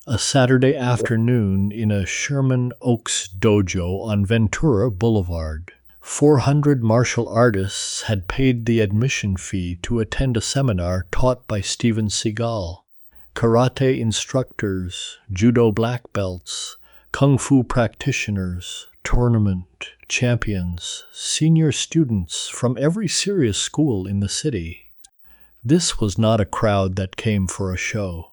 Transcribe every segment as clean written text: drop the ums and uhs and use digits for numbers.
A Saturday afternoon in a Sherman Oaks dojo on Ventura Boulevard. 400 martial artists had paid the admission fee to attend a seminar taught by Steven Seagal. Karate instructors, judo black belts, kung fu practitioners, tournament champions, senior students from every serious school in the city. This was not a crowd that came for a show.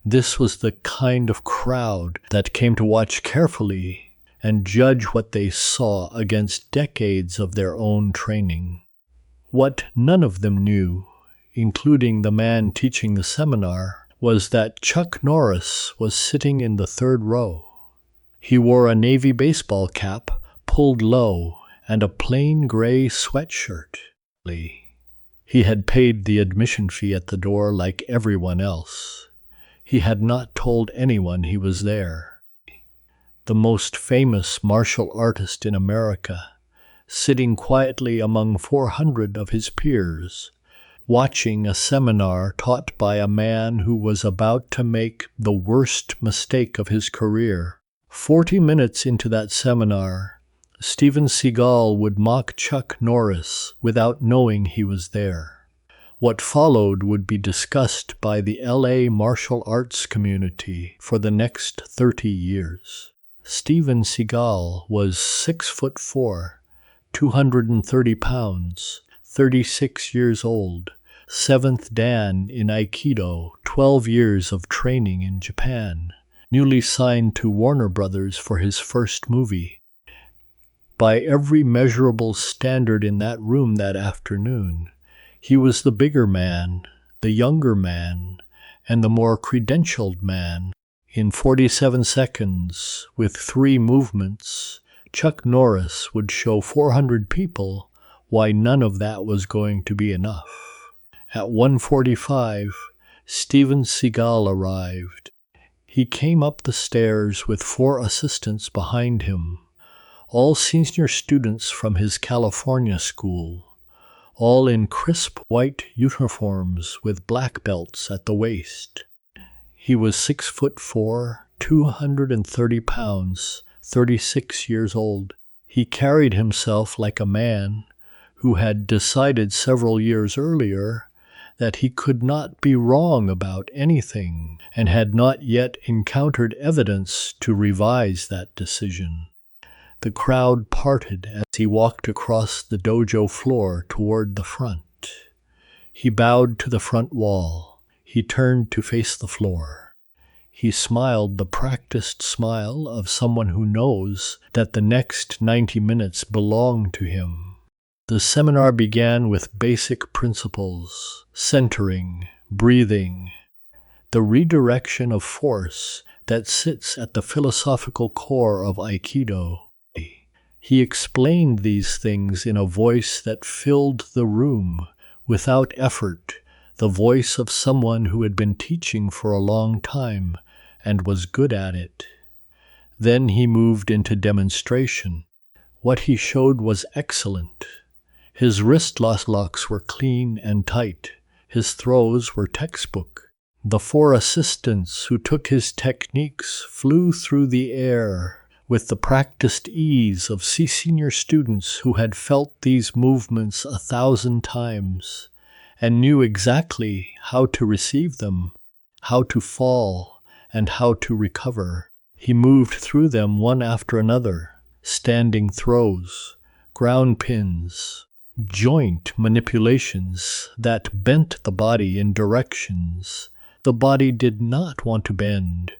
This was the kind of crowd that came to watch carefully and judge what they saw against decades of their own training. What none of them knew, including the man teaching the seminar, was that Chuck Norris was sitting in the third row. He wore a navy baseball cap pulled low and a plain gray sweatshirt. He had paid the admission fee at the door like everyone else. He had not told anyone he was there. The most famous martial artist in America, sitting quietly among 400 of his peers, watching a seminar taught by a man who was about to make the worst mistake of his career. 40 minutes into that seminar, Steven Seagal would mock Chuck Norris without knowing he was there. What followed would be discussed by the LA martial arts community for the next 30 years. Steven Seagal was 6'4", 230 pounds, 36 years old, 7th Dan in Aikido, 12 years of training in Japan, newly signed to Warner Brothers for his first movie. By every measurable standard in that room that afternoon, he was the bigger man, the younger man, and the more credentialed man. In 47 seconds, with 3 movements, Chuck Norris would show 400 people why none of that was going to be enough. At 1:45, Steven Seagal arrived. He came up the stairs with 4 assistants behind him, all senior students from his California school, all in crisp white uniforms with black belts at the waist. He was 6'4", 230 pounds, 36 years old. He carried himself like a man who had decided several years earlier that he could not be wrong about anything and had not yet encountered evidence to revise that decision. The crowd parted as he walked across the dojo floor toward the front. He bowed to the front wall. He turned to face the floor. He smiled the practiced smile of someone who knows that the next 90 minutes belong to him. The seminar began with basic principles: centering, breathing, the redirection of force that sits at the philosophical core of Aikido. He explained these things in a voice that filled the room without effort, the voice of someone who had been teaching for a long time and was good at it. Then he moved into demonstration. What he showed was excellent. His wrist locks were clean and tight. His throws were textbook. The 4 assistants who took his techniques flew through the air with the practiced ease of senior students who had felt these movements 1,000 times and knew exactly how to receive them, how to fall, and how to recover. He moved through them one after another: standing throws, ground pins, joint manipulations that bent the body in directions the body did not want to bend,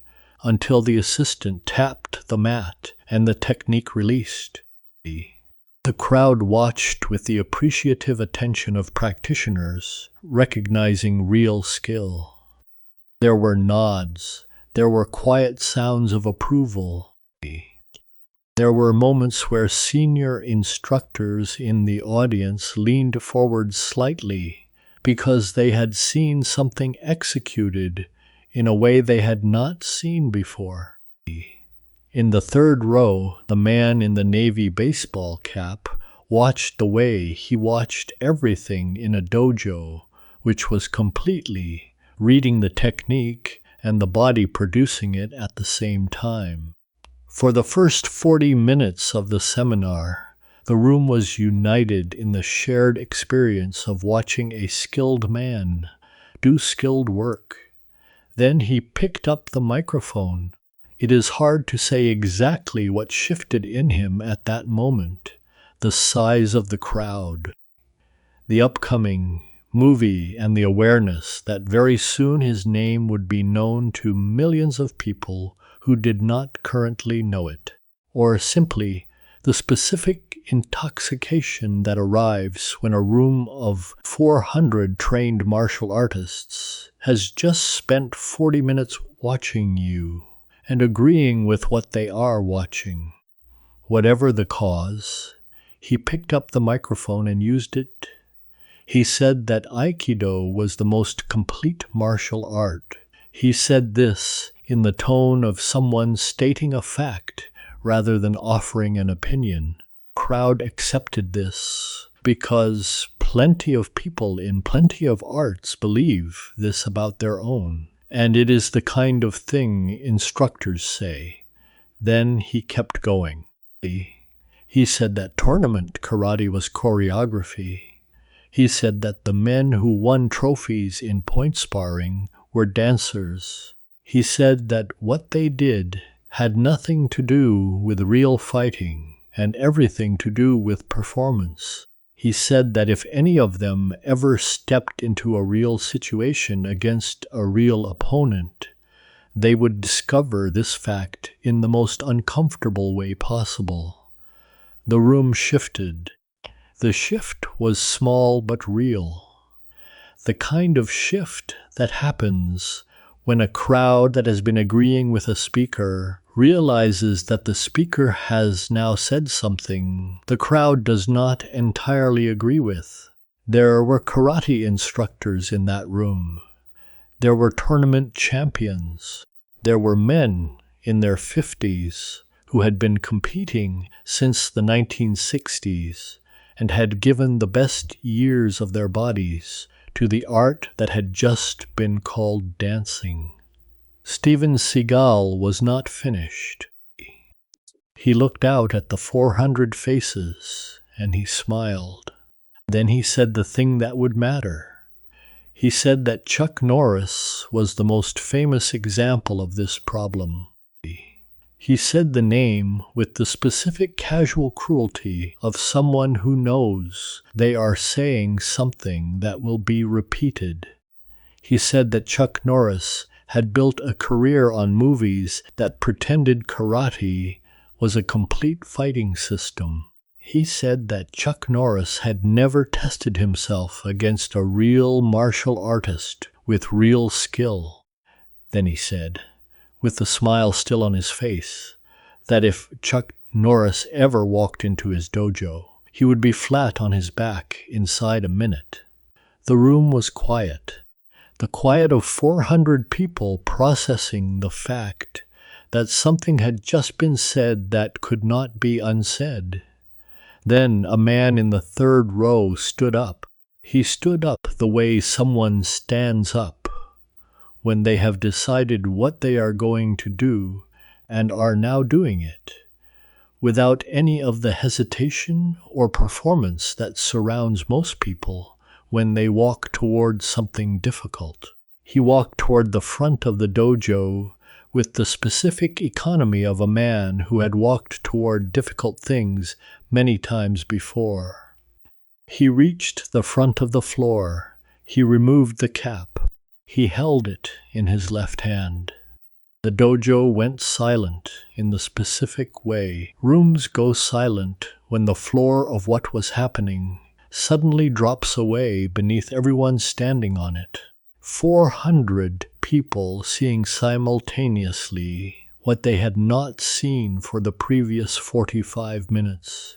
until the assistant tapped the mat and the technique released. The crowd watched with the appreciative attention of practitioners, recognizing real skill. There were nods. There were quiet sounds of approval. There were moments where senior instructors in the audience leaned forward slightly because they had seen something executed in a way they had not seen before. In the third row, the man in the navy baseball cap watched the way he watched everything in a dojo, which was completely reading the technique and the body producing it at the same time. For the first 40 minutes of the seminar, the room was united in the shared experience of watching a skilled man do skilled work. Then he picked up the microphone. It is hard to say exactly what shifted in him at that moment. The size of the crowd, the upcoming movie, and the awareness that very soon his name would be known to millions of people who did not currently know it, or simply the specific intoxication that arrives when a room of 400 trained martial artists has just spent 40 minutes watching you and agreeing with what they are watching. Whatever the cause, he picked up the microphone and used it. He said that Aikido was the most complete martial art. He said this in the tone of someone stating a fact rather than offering an opinion. Crowd accepted this because plenty of people in plenty of arts believe this about their own, and it is the kind of thing instructors say. Then he kept going. He said that tournament karate was choreography. He said that the men who won trophies in point sparring were dancers. He said that what they did had nothing to do with real fighting and everything to do with performance. He said that if any of them ever stepped into a real situation against a real opponent, they would discover this fact in the most uncomfortable way possible. The room shifted. The shift was small but real. The kind of shift that happens when a crowd that has been agreeing with a speaker realizes that the speaker has now said something the crowd does not entirely agree with. There were karate instructors in that room. There were tournament champions. There were men in their 50s who had been competing since the 1960s and had given the best years of their bodies to the art that had just been called dancing. Steven Seagal was not finished. He looked out at the 400 faces and he smiled. Then he said the thing that would matter. He said that Chuck Norris was the most famous example of this problem. He said the name with the specific casual cruelty of someone who knows they are saying something that will be repeated. He said that Chuck Norris had built a career on movies that pretended karate was a complete fighting system. He said that Chuck Norris had never tested himself against a real martial artist with real skill. Then he said, with the smile still on his face, that if Chuck Norris ever walked into his dojo, he would be flat on his back inside a minute. The room was quiet. The quiet of 400 people processing the fact that something had just been said that could not be unsaid. Then a man in the third row stood up. He stood up the way someone stands up when they have decided what they are going to do and are now doing it, without any of the hesitation or performance that surrounds most people when they walk toward something difficult. He walked toward the front of the dojo with the specific economy of a man who had walked toward difficult things many times before. He reached the front of the floor. He removed the cap. He held it in his left hand. The dojo went silent in the specific way rooms go silent when the floor of what was happening suddenly drops away beneath everyone standing on it. 400 people seeing simultaneously what they had not seen for the previous 45 minutes.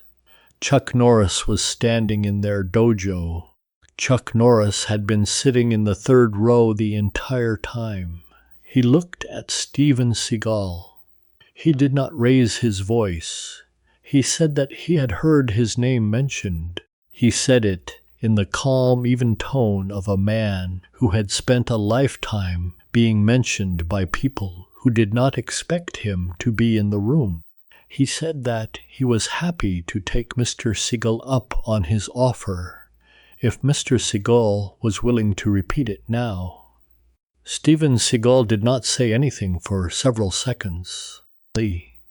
Chuck Norris was standing in their dojo. Chuck Norris had been sitting in the third row the entire time. He looked at Steven Seagal. He did not raise his voice. He said that he had heard his name mentioned. He said it in the calm, even tone of a man who had spent a lifetime being mentioned by people who did not expect him to be in the room. He said that he was happy to take Mr. Seagal up on his offer if Mr. Seagal was willing to repeat it now. Steven Seagal did not say anything for several seconds.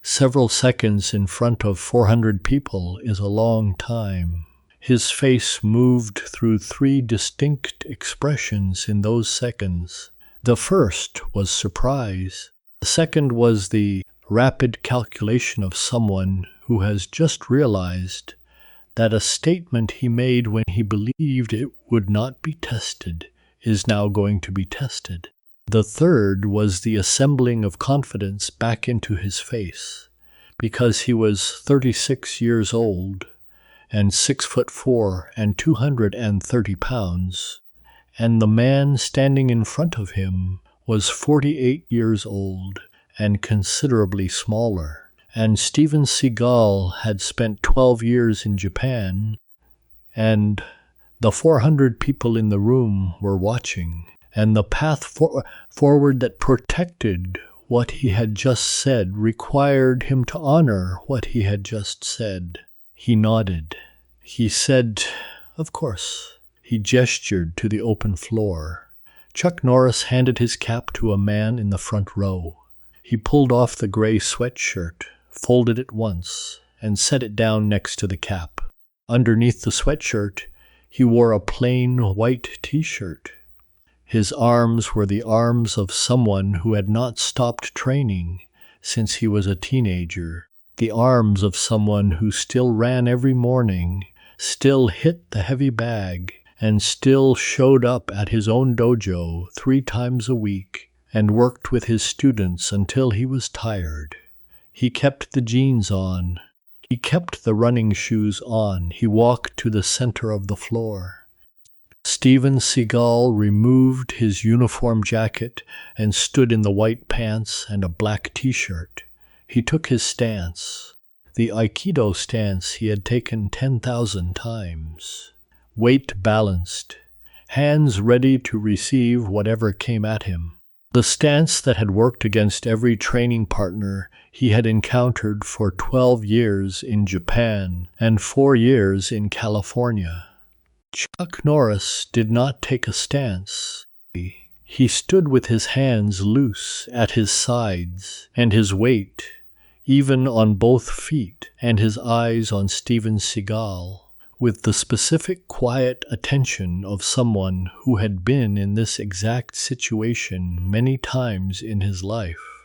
Several seconds in front of 400 people is a long time. His face moved through 3 distinct expressions in those seconds. The first was surprise. The second was the rapid calculation of someone who has just realized that a statement he made when he believed it would not be tested is now going to be tested. The third was the assembling of confidence back into his face, because he was 36 years old and 6'4" and 230 pounds, and the man standing in front of him was 48 years old and considerably smaller. And Steven Seagal had spent 12 years in Japan, and the 400 people in the room were watching, and the path forward that protected what he had just said required him to honor what he had just said. He nodded. He said, "Of course." He gestured to the open floor. Chuck Norris handed his cap to a man in the front row. He pulled off the gray sweatshirt, folded it once, and set it down next to the cap. Underneath the sweatshirt, he wore a plain white t-shirt. His arms were the arms of someone who had not stopped training since he was a teenager. The arms of someone who still ran every morning, still hit the heavy bag, and still showed up at his own dojo 3 times a week and worked with his students until he was tired. He kept the jeans on. He kept the running shoes on. He walked to the center of the floor. Steven Seagal removed his uniform jacket and stood in the white pants and a black t-shirt. He took his stance, the Aikido stance he had taken 10,000 times. Weight balanced, hands ready to receive whatever came at him. The stance that had worked against every training partner he had encountered for 12 years in Japan and 4 years in California. Chuck Norris did not take a stance. He stood with his hands loose at his sides and his weight even on both feet and his eyes on Steven Seagal, with the specific quiet attention of someone who had been in this exact situation many times in his life,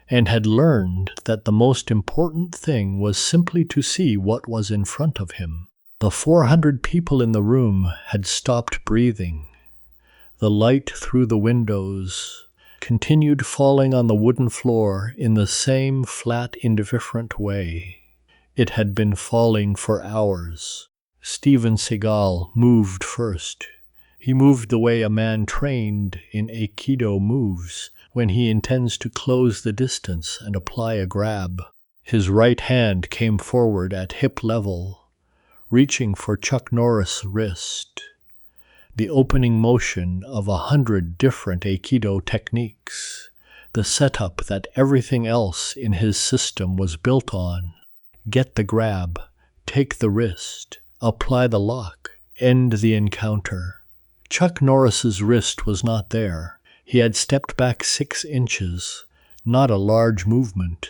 and had learned that the most important thing was simply to see what was in front of him. The 400 people in the room had stopped breathing. The light through the windows continued falling on the wooden floor in the same flat, indifferent way. It had been falling for hours. Steven Seagal moved first. He moved the way a man trained in Aikido moves when he intends to close the distance and apply a grab. His right hand came forward at hip level, reaching for Chuck Norris' wrist. The opening motion of 100 different Aikido techniques, the setup that everything else in his system was built on. Get the grab, take the wrist, apply the lock, end the encounter. Chuck Norris's wrist was not there. He had stepped back 6 inches, not a large movement,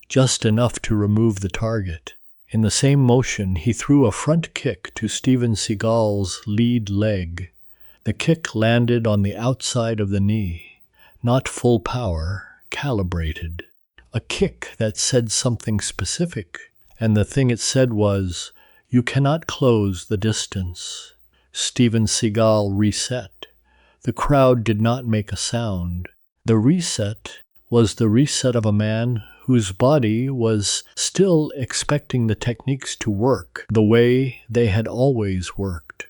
just enough to remove the target. In the same motion, he threw a front kick to Steven Seagal's lead leg. The kick landed on the outside of the knee, not full power, calibrated. A kick that said something specific, and the thing it said was, "You cannot close the distance." Steven Seagal reset. The crowd did not make a sound. The reset was the reset of a man whose body was still expecting the techniques to work the way they had always worked.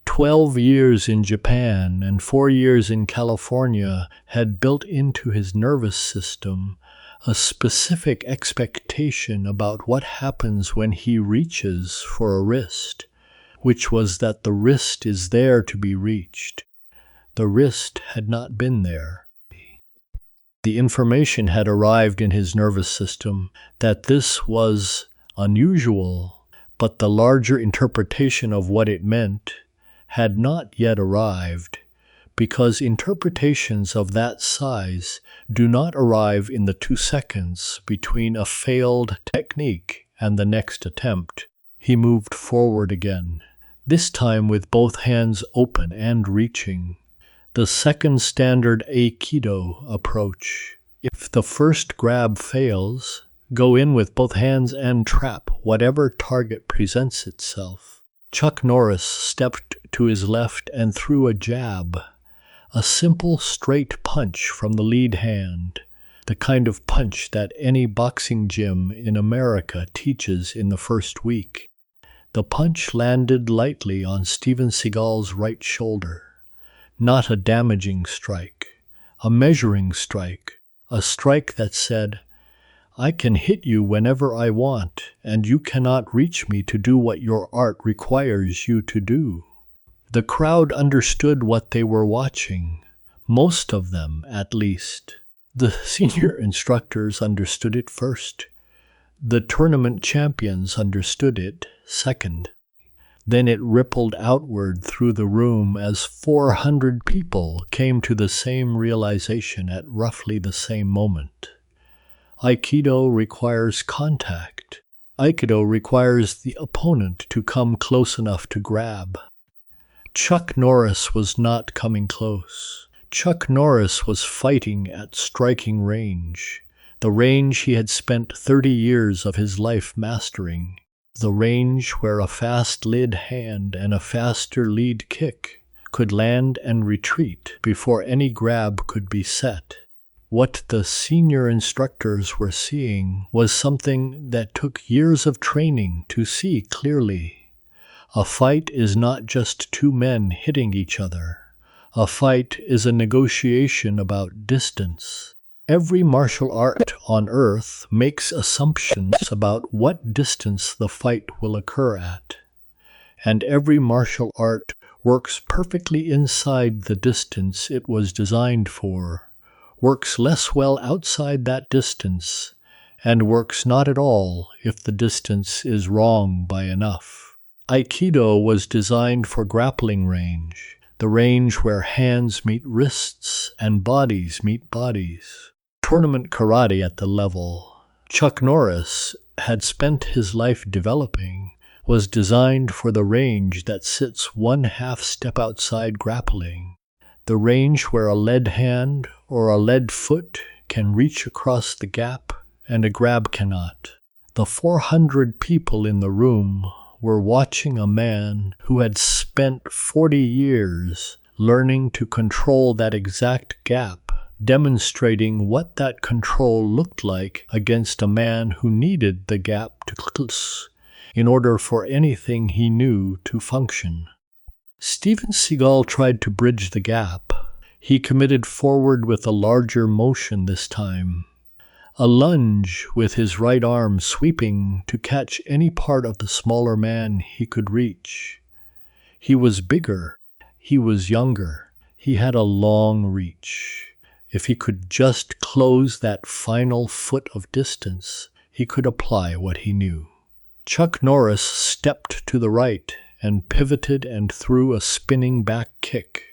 12 years in Japan and 4 years in California had built into his nervous system a specific expectation about what happens when he reaches for a wrist, which was that the wrist is there to be reached. The wrist had not been there. The information had arrived in his nervous system that this was unusual, but the larger interpretation of what it meant had not yet arrived, because interpretations of that size do not arrive in the 2 seconds between a failed technique and the next attempt. He moved forward again, this time with both hands open and reaching. The second standard Aikido approach. If the first grab fails, go in with both hands and trap whatever target presents itself. Chuck Norris stepped to his left and threw a jab, a simple straight punch from the lead hand, the kind of punch that any boxing gym in America teaches in the first week. The punch landed lightly on Steven Seagal's right shoulder. Not a damaging strike, a measuring strike, a strike that said, "I can hit you whenever I want, and you cannot reach me to do what your art requires you to do." The crowd understood what they were watching, most of them at least. The senior instructors understood it first. The tournament champions understood it second. Then it rippled outward through the room as 400 people came to the same realization at roughly the same moment. Aikido requires contact. Aikido requires the opponent to come close enough to grab. Chuck Norris was not coming close. Chuck Norris was fighting at striking range, the range he had spent 30 years of his life mastering. The range where a fast lead hand and a faster lead kick could land and retreat before any grab could be set. What the senior instructors were seeing was something that took years of training to see clearly. A fight is not just two men hitting each other. A fight is a negotiation about distance. Every martial art on earth makes assumptions about what distance the fight will occur at. And every martial art works perfectly inside the distance it was designed for, works less well outside that distance, and works not at all if the distance is wrong by enough. Aikido was designed for grappling range, the range where hands meet wrists and bodies meet bodies. Tournament karate at the level Chuck Norris had spent his life developing was designed for the range that sits one half step outside grappling, the range where a lead hand or a lead foot can reach across the gap and a grab cannot. The 400 people in the room were watching a man who had spent 40 years learning to control that exact gap, demonstrating what that control looked like against a man who needed the gap to close in order for anything he knew to function. Steven Seagal tried to bridge the gap. He committed forward with a larger motion this time. A lunge with his right arm sweeping to catch any part of the smaller man he could reach. He was bigger. He was younger. He had a long reach. If he could just close that final foot of distance, he could apply what he knew. Chuck Norris stepped to the right and pivoted and threw a spinning back kick.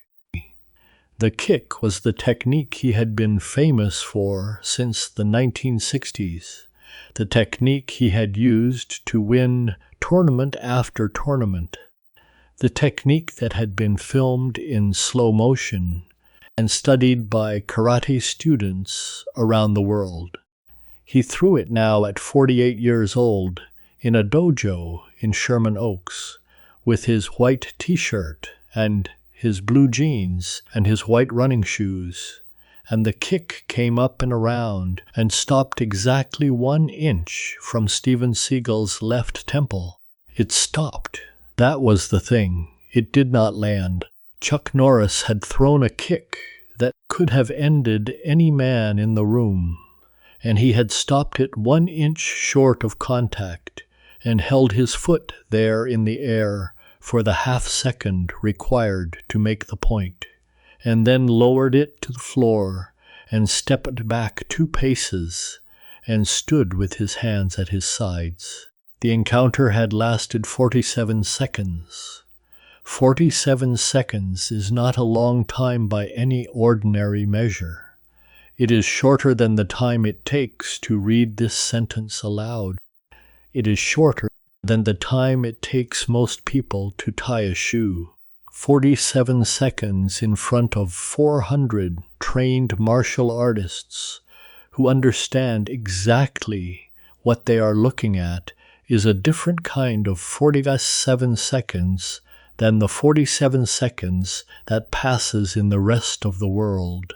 The kick was the technique he had been famous for since the 1960s, the technique he had used to win tournament after tournament, the technique that had been filmed in slow motion and studied by karate students around the world. He threw it now at 48 years old in a dojo in Sherman Oaks with his white t-shirt and his blue jeans and his white running shoes, and the kick came up and around and stopped exactly 1 inch from Steven Seagal's left temple. It stopped. That was the thing. It did not land. Chuck Norris had thrown a kick that could have ended any man in the room, and he had stopped it 1 inch short of contact and held his foot there in the air for the half second required to make the point, and then lowered it to the floor and stepped back 2 paces and stood with his hands at his sides. The encounter had lasted 47 seconds. 47 seconds is not a long time by any ordinary measure. It is shorter than the time it takes to read this sentence aloud. It is shorter than the time it takes most people to tie a shoe. 47 seconds in front of 400 trained martial artists who understand exactly what they are looking at is a different kind of 47 seconds than the 47 seconds that passes in the rest of the world.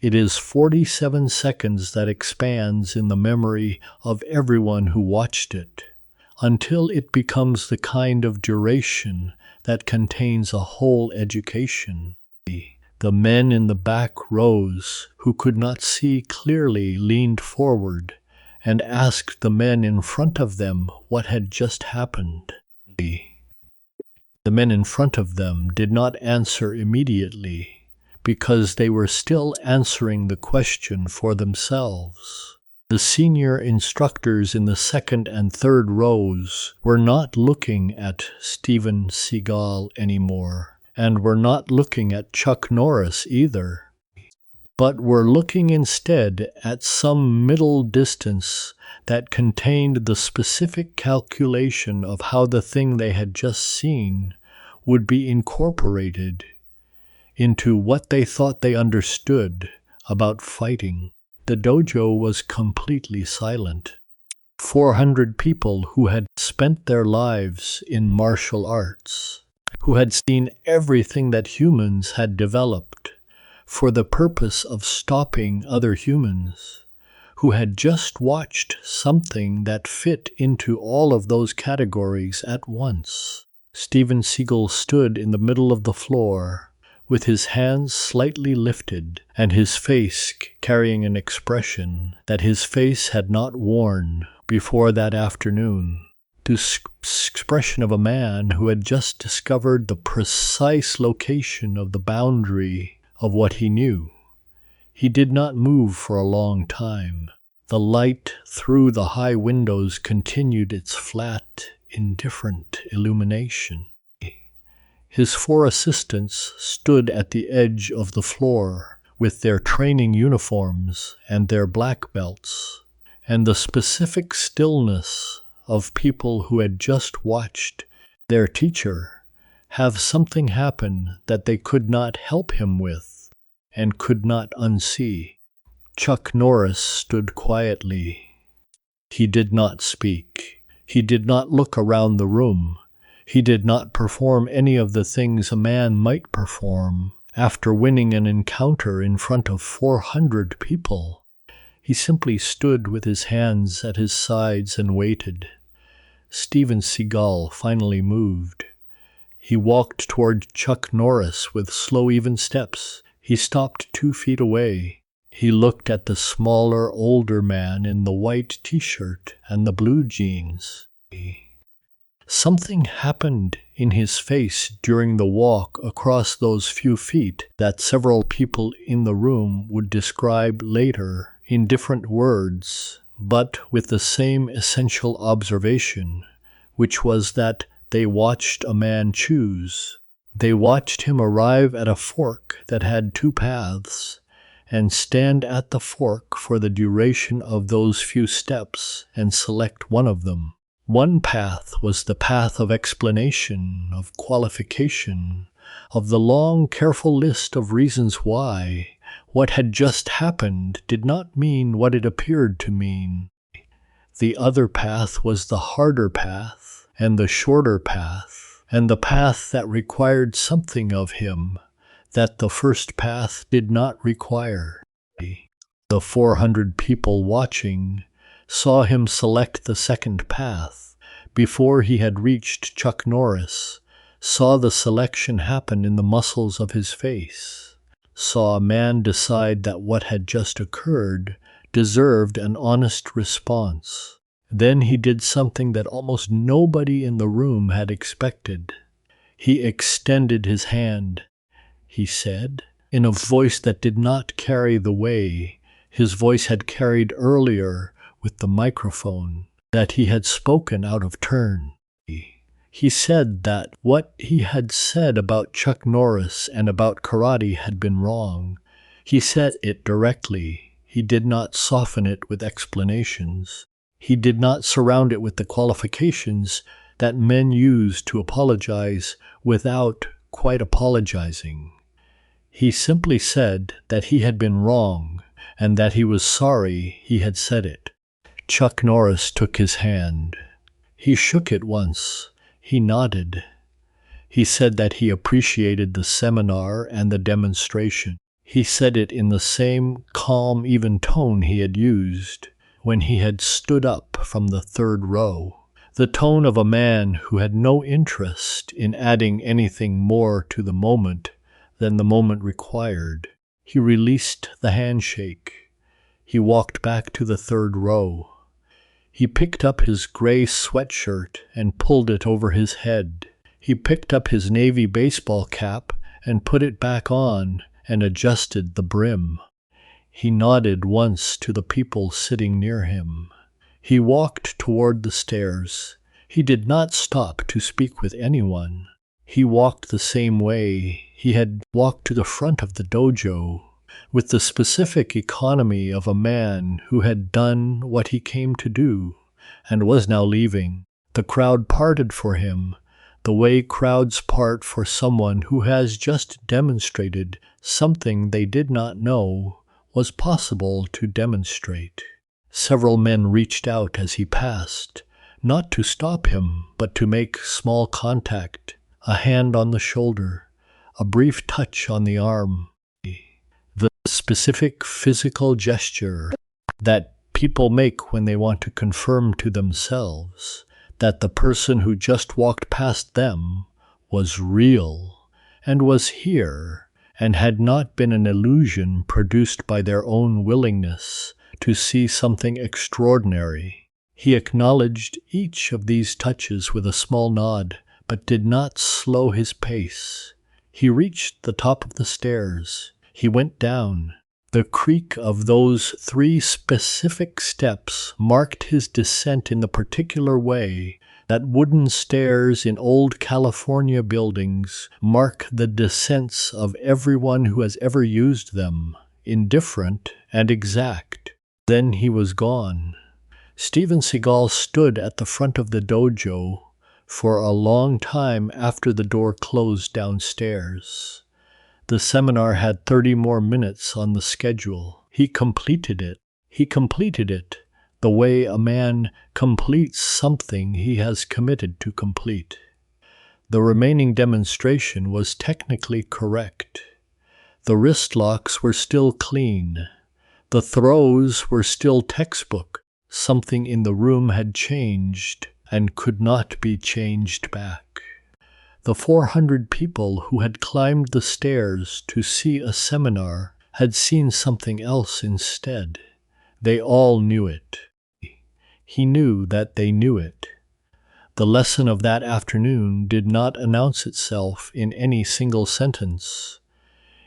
It is 47 seconds that expands in the memory of everyone who watched it, until it becomes the kind of duration that contains a whole education. The men in the back rows who could not see clearly leaned forward and asked the men in front of them what had just happened. The men in front of them did not answer immediately because they were still answering the question for themselves. The senior instructors in the second and third rows were not looking at Steven Seagal anymore, and were not looking at Chuck Norris either, but were looking instead at some middle distance that contained the specific calculation of how the thing they had just seen would be incorporated into what they thought they understood about fighting. The dojo was completely silent. 400 people who had spent their lives in martial arts, who had seen everything that humans had developed for the purpose of stopping other humans, who had just watched something that fit into all of those categories at once. Steven Seagal stood in the middle of the floor, with his hands slightly lifted and his face carrying an expression that his face had not worn before that afternoon. The expression of a man who had just discovered the precise location of the boundary of what he knew. He did not move for a long time. The light through the high windows continued its flat, indifferent illumination. His 4 assistants stood at the edge of the floor with their training uniforms and their black belts, and the specific stillness of people who had just watched their teacher have something happen that they could not help him with and could not unsee. Chuck Norris stood quietly. He did not speak. He did not look around the room. He did not perform any of the things a man might perform after winning an encounter in front of 400 people. He simply stood with his hands at his sides and waited. Steven Seagal finally moved. He walked toward Chuck Norris with slow, even steps. He stopped 2 feet away. He looked at the smaller, older man in the white t-shirt and the blue jeans. Something happened in his face during the walk across those few feet that several people in the room would describe later in different words, but with the same essential observation, which was that they watched a man choose. They watched him arrive at a fork that had 2 paths, and stand at the fork for the duration of those few steps and select one of them. One path was the path of explanation, of qualification, of the long, careful list of reasons why what had just happened did not mean what it appeared to mean. The other path was the harder path, and the shorter path, and the path that required something of him that the first path did not require. The 400 people watching saw him select the second path before he had reached Chuck Norris, saw the selection happen in the muscles of his face, saw a man decide that what had just occurred deserved an honest response. Then he did something that almost nobody in the room had expected. He extended his hand. He said, in a voice that did not carry the way His voice had carried earlier with the microphone, that he had spoken out of turn. He said that what he had said about Chuck Norris and about karate had been wrong. He said it directly. He did not soften it with explanations. He did not surround it with the qualifications that men use to apologize without quite apologizing. He simply said that he had been wrong and that he was sorry he had said it. Chuck Norris took his hand. He shook it once. He nodded. He said that he appreciated the seminar and the demonstration. He said it in the same calm, even tone he had used when he had stood up from the third row, the tone of a man who had no interest in adding anything more to the moment than the moment required. He released the handshake. He walked back to the third row. He picked up his gray sweatshirt and pulled it over his head. He picked up his navy baseball cap and put it back on and adjusted the brim. He nodded once to the people sitting near him. He walked toward the stairs. He did not stop to speak with anyone. He walked the same way he had walked to the front of the dojo, with the specific economy of a man who had done what he came to do and was now leaving. The crowd parted for him, the way crowds part for someone who has just demonstrated something they did not know was possible to demonstrate. Several men reached out as he passed, not to stop him, but to make small contact, a hand on the shoulder, a brief touch on the arm. The specific physical gesture that people make when they want to confirm to themselves that the person who just walked past them was real and was here and had not been an illusion produced by their own willingness to see something extraordinary. He acknowledged each of these touches with a small nod, but did not slow his pace. He reached the top of the stairs. He went down. The creak of those 3 specific steps marked his descent in the particular way that wooden stairs in old California buildings mark the descents of everyone who has ever used them, indifferent and exact. Then he was gone. Steven Seagal stood at the front of the dojo for a long time after the door closed downstairs. The seminar had 30 more minutes on the schedule. He completed it. He completed it the way a man completes something he has committed to complete. The remaining demonstration was technically correct. The wrist locks were still clean. The throws were still textbook. Something in the room had changed and could not be changed back. The 400 people who had climbed the stairs to see a seminar had seen something else instead. They all knew it. He knew that they knew it. The lesson of that afternoon did not announce itself in any single sentence.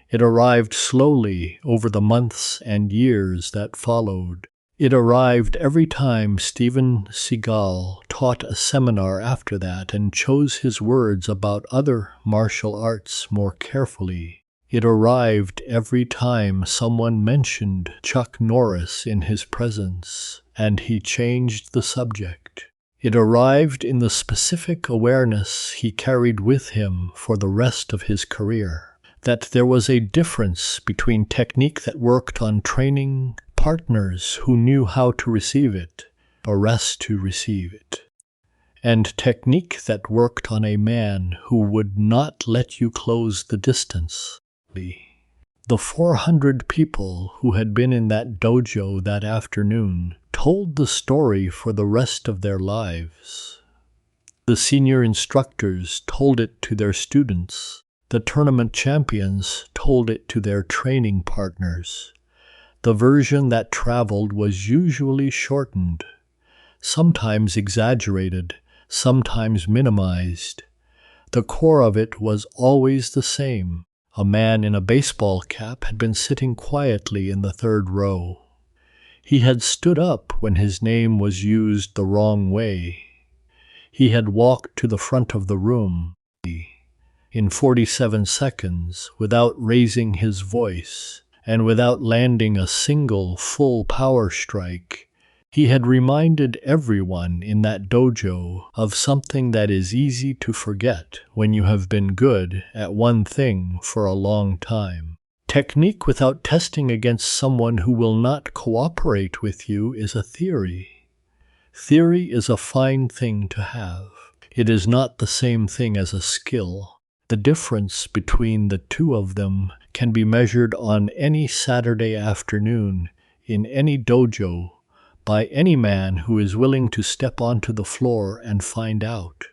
It arrived slowly over the months and years that followed. It arrived every time Steven Seagal taught a seminar after that and chose his words about other martial arts more carefully. It arrived every time someone mentioned Chuck Norris in his presence, and he changed the subject. It arrived in the specific awareness he carried with him for the rest of his career, that there was a difference between technique that worked on training partners who knew how to receive it, or rest to receive it, and technique that worked on a man who would not let you close the distance. The 400 people who had been in that dojo that afternoon told the story for the rest of their lives. The senior instructors told it to their students. The tournament champions told it to their training partners. The version that traveled was usually shortened, sometimes exaggerated, sometimes minimized. The core of it was always the same. A man in a baseball cap had been sitting quietly in the third row. He had stood up when his name was used the wrong way. He had walked to the front of the room in 47 seconds without raising his voice and without landing a single full power strike. He had reminded everyone in that dojo of something that is easy to forget when you have been good at one thing for a long time. Technique without testing against someone who will not cooperate with you is a theory. Theory is a fine thing to have. It is not the same thing as a skill. The difference between the two of them can be measured on any Saturday afternoon in any dojo by any man who is willing to step onto the floor and find out.